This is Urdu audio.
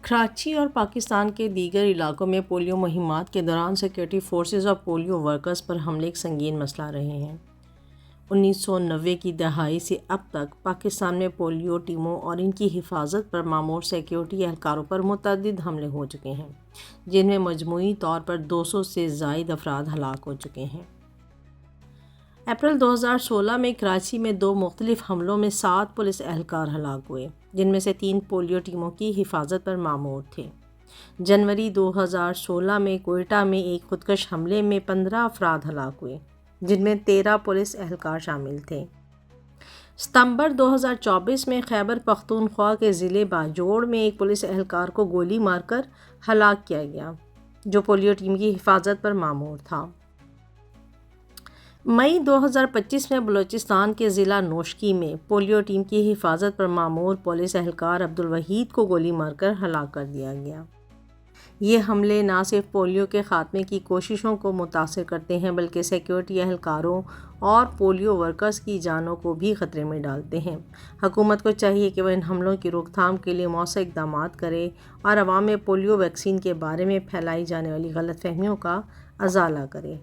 کراچی اور پاکستان کے دیگر علاقوں میں پولیو مہمات کے دوران سیکورٹی فورسز اور پولیو ورکرز پر حملے ایک سنگین مسئلہ رہے ہیں۔ 1990 کی دہائی سے اب تک پاکستان میں پولیو ٹیموں اور ان کی حفاظت پر مامور سیکورٹی اہلکاروں پر متعدد حملے ہو چکے ہیں، جن میں مجموعی طور پر 200 سے زائد افراد ہلاک ہو چکے ہیں۔ اپریل 2016 میں کراچی میں 2 مختلف حملوں میں 7 پولیس اہلکار ہلاک ہوئے، جن میں سے 3 پولیو ٹیموں کی حفاظت پر مامور تھے۔ جنوری 2016 میں کوئٹہ میں ایک خودکش حملے میں 15 افراد ہلاک ہوئے، جن میں 13 پولیس اہلکار شامل تھے۔ ستمبر 2024 میں خیبر پختونخوا کے ضلع باجوڑ میں ایک پولیس اہلکار کو گولی مار کر ہلاک کیا گیا، جو پولیو ٹیم کی حفاظت پر مامور تھا۔ مئی 2025 میں بلوچستان کے ضلع نوشکی میں پولیو ٹیم کی حفاظت پر مامور پولیس اہلکار عبدالوحید کو گولی مار کر ہلاک کر دیا گیا۔ یہ حملے نہ صرف پولیو کے خاتمے کی کوششوں کو متاثر کرتے ہیں بلکہ سیکورٹی اہلکاروں اور پولیو ورکرز کی جانوں کو بھی خطرے میں ڈالتے ہیں۔ حکومت کو چاہیے کہ وہ ان حملوں کی روک تھام کے لیے مؤثر اقدامات کرے اور عوام میں پولیو ویکسین کے بارے میں پھیلائی جانے والی غلط فہمیوں کا ازالہ کرے۔